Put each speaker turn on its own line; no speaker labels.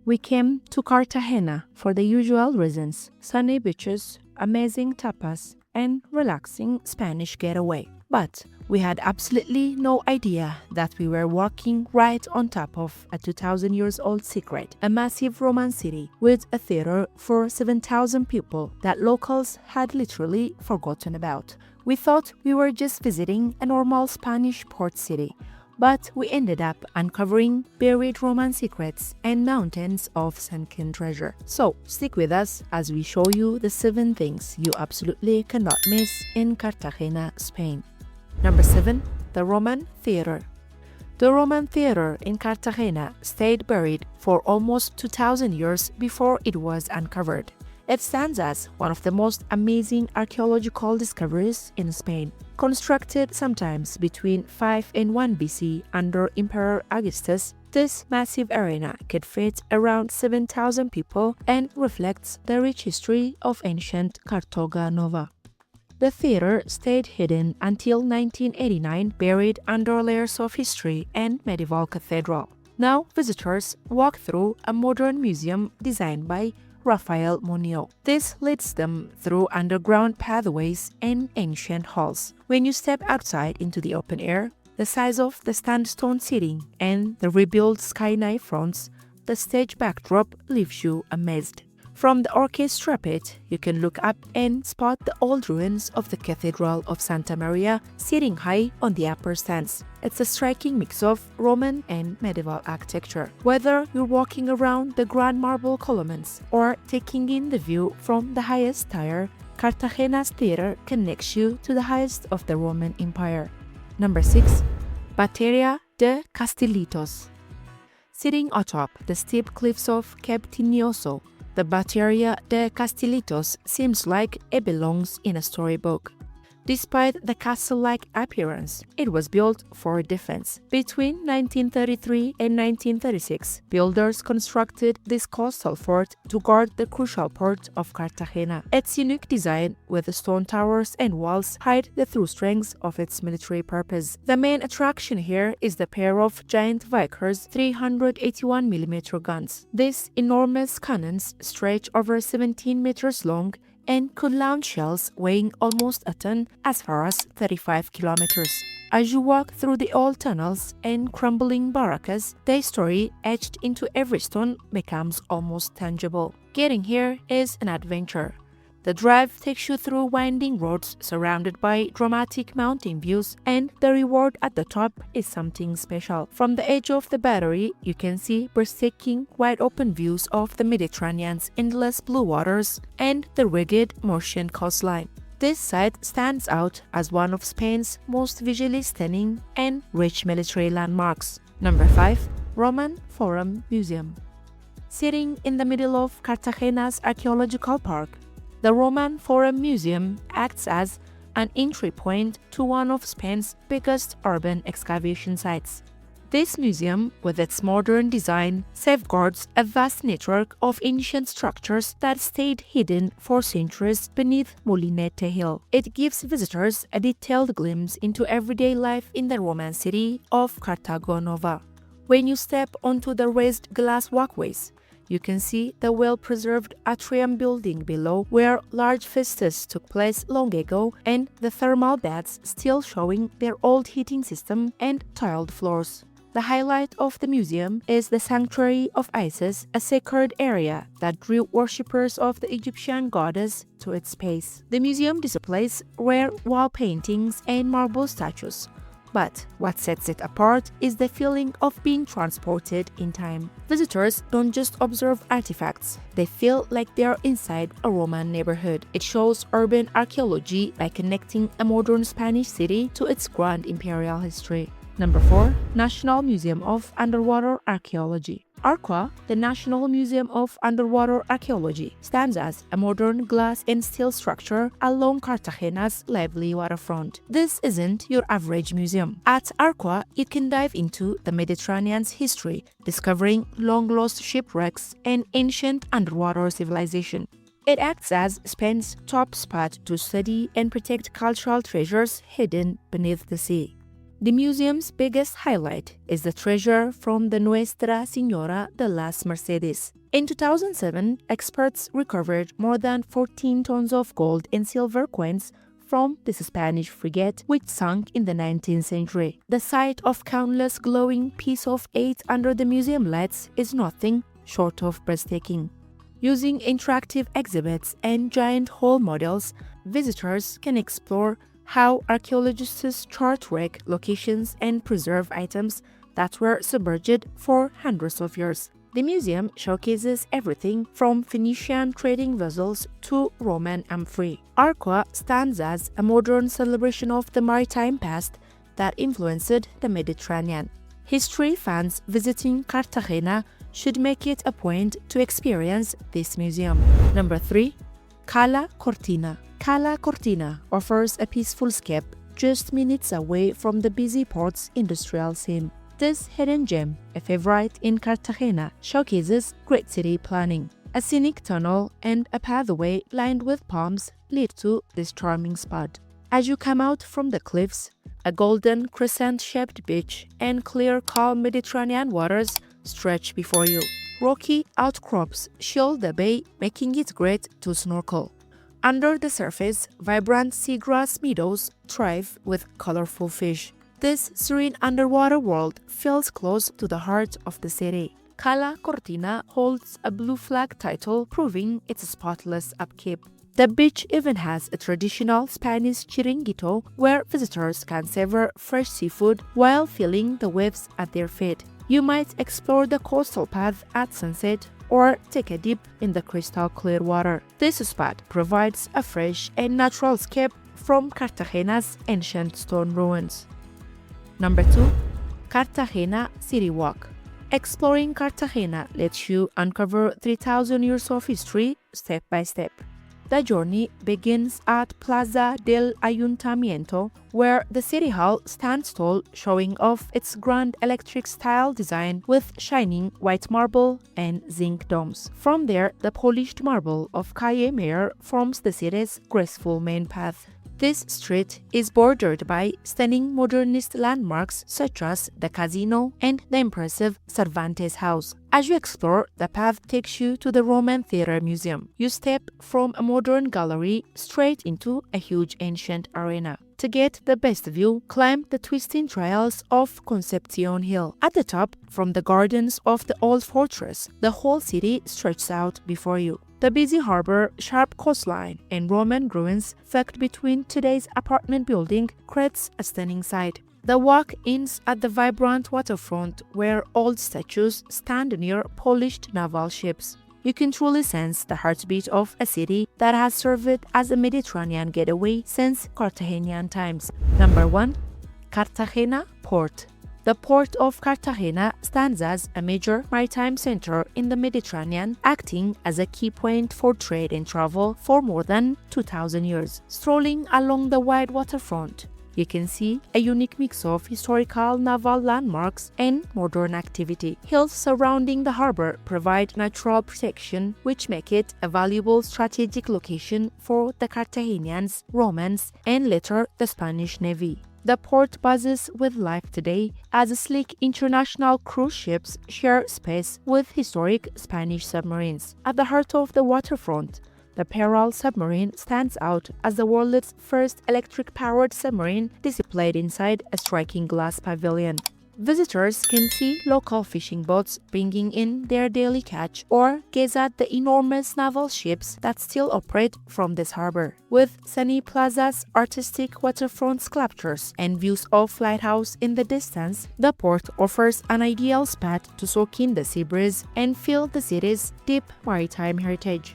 We came to Cartagena for the usual reasons: sunny beaches, amazing tapas, and relaxing Spanish getaway. But we had absolutely no idea that we were walking right on top of a 2,000 years old secret, a massive Roman city with a theater for 7,000 people that locals had literally forgotten about. We thought we were just visiting a normal Spanish port city, but we ended up uncovering buried Roman secrets and mountains of sunken treasure. So stick with us as we show you the 7 things you absolutely cannot miss in Cartagena, Spain. Number 7. The Roman Theater. The Roman theater in Cartagena stayed buried for almost 2,000 years before it was uncovered. It stands as one of the most amazing archaeological discoveries in Spain. Constructed sometimes between 5 and 1 BC under Emperor Augustus, this massive arena could fit around 7,000 people and reflects the rich history of ancient Cartagena Nova. The theater stayed hidden until 1989, buried under layers of history and medieval cathedral. Now visitors walk through a modern museum designed by Rafael Moneo. This leads them through underground pathways and ancient halls. When you step outside into the open air, the size of the sandstone seating and the rebuilt skyline fronts, the stage backdrop leaves you amazed. From the orchestra pit, you can look up and spot the old ruins of the Cathedral of Santa Maria sitting high on the upper stands. It's a striking mix of Roman and medieval architecture. Whether you're walking around the grand marble columns or taking in the view from the highest tier, Cartagena's theater connects you to the highest of the Roman Empire. Number 6. Bateria de Castillitos. Sitting atop the steep cliffs of Cape Tinioso, the Bateria de Castillitos seems like it belongs in a storybook. Despite the castle-like appearance, it was built for defense. Between 1933 and 1936, builders constructed this coastal fort to guard the crucial port of Cartagena. Its unique design, with the stone towers and walls, hide the true strengths of its military purpose. The main attraction here is the pair of giant Vickers 381mm guns. These enormous cannons stretch over 17 meters long and could launch shells weighing almost a ton as far as 35 kilometers. As you walk through the old tunnels and crumbling barracks, their story etched into every stone becomes almost tangible. Getting here is an adventure. The drive takes you through winding roads surrounded by dramatic mountain views, and the reward at the top is something special. From the edge of the battery, you can see breathtaking, wide-open views of the Mediterranean's endless blue waters and the rugged Murcian coastline. This site stands out as one of Spain's most visually stunning and rich military landmarks. Number 5. Roman Forum Museum. Sitting in the middle of Cartagena's archaeological park, the Roman Forum Museum acts as an entry point to one of Spain's biggest urban excavation sites. This museum, with its modern design, safeguards a vast network of ancient structures that stayed hidden for centuries beneath Molinete Hill. It gives visitors a detailed glimpse into everyday life in the Roman city of Cartagena Nova. When you step onto the raised glass walkways, you can see the well-preserved atrium building below, where large feasts took place long ago, and the thermal baths still showing their old heating system and tiled floors. The highlight of the museum is the Sanctuary of Isis, a sacred area that drew worshippers of the Egyptian goddess to its space. The museum displays rare wall paintings and marble statues. But what sets it apart is the feeling of being transported in time. Visitors don't just observe artifacts, they feel like they are inside a Roman neighborhood. It shows urban archaeology by connecting a modern Spanish city to its grand imperial history. Number 4. National Museum of Underwater Archaeology. ARQUA, the National Museum of Underwater Archaeology, stands as a modern glass and steel structure along Cartagena's lively waterfront. This isn't your average museum. At ARQUA, you can dive into the Mediterranean's history, discovering long-lost shipwrecks and ancient underwater civilization. It acts as Spain's top spot to study and protect cultural treasures hidden beneath the sea. The museum's biggest highlight is the treasure from the Nuestra Señora de las Mercedes. In 2007, experts recovered more than 14 tons of gold and silver coins from this Spanish frigate which sunk in the 19th century. The sight of countless glowing pieces of eight under the museum lights is nothing short of breathtaking. Using interactive exhibits and giant hull models, visitors can explore how archaeologists chart wreck locations and preserve items that were submerged for hundreds of years. The museum showcases everything from Phoenician trading vessels to Roman amphitheatre. ARQUA stands as a modern celebration of the maritime past that influenced the Mediterranean. History fans visiting Cartagena should make it a point to experience this museum. Number 3. Cala Cortina. Cala Cortina offers a peaceful escape just minutes away from the busy port's industrial scene. This hidden gem, a favorite in Cartagena, showcases great city planning. A scenic tunnel and a pathway lined with palms lead to this charming spot. As you come out from the cliffs, a golden crescent-shaped beach and clear, calm Mediterranean waters stretch before you. Rocky outcrops shield the bay, making it great to snorkel. Under the surface, vibrant seagrass meadows thrive with colorful fish. This serene underwater world feels close to the heart of the city. Cala Cortina holds a blue flag title, proving its spotless upkeep. The beach even has a traditional Spanish chiringuito where visitors can savor fresh seafood while feeling the waves at their feet. You might explore the coastal path at sunset or take a dip in the crystal clear water. This spot provides a fresh and natural escape from Cartagena's ancient stone ruins. Number 2. Cartagena City Walk. Exploring Cartagena lets you uncover 3,000 years of history step by step. The journey begins at Plaza del Ayuntamiento, where the city hall stands tall, showing off its grand electric-style design with shining white marble and zinc domes. From there, the polished marble of Calle Mayor forms the city's graceful main path. This street is bordered by stunning modernist landmarks such as the casino and the impressive Cervantes House. As you explore, the path takes you to the Roman Theatre Museum. You step from a modern gallery straight into a huge ancient arena. To get the best view, climb the twisting trails of Concepcion Hill. At the top, from the gardens of the old fortress, the whole city stretches out before you. The busy harbor, sharp coastline, and Roman ruins tucked between today's apartment building creates a stunning sight. The walk ends at the vibrant waterfront where old statues stand near polished naval ships. You can truly sense the heartbeat of a city that has served as a Mediterranean getaway since Carthaginian times. Number 1. Cartagena Port. The port of Cartagena stands as a major maritime center in the Mediterranean, acting as a key point for trade and travel for more than 2,000 years. Strolling along the wide waterfront, you can see a unique mix of historical naval landmarks and modern activity. Hills surrounding the harbor provide natural protection, which make it a valuable strategic location for the Carthaginians, Romans, and later the Spanish Navy. The port buzzes with life today as sleek international cruise ships share space with historic Spanish submarines. At the heart of the waterfront, the Peral submarine stands out as the world's first electric-powered submarine displayed inside a striking glass pavilion. Visitors can see local fishing boats bringing in their daily catch or gaze at the enormous naval ships that still operate from this harbor. With sunny plazas, artistic waterfront sculptures, and views of lighthouse in the distance, the port offers an ideal spot to soak in the sea breeze and feel the city's deep maritime heritage.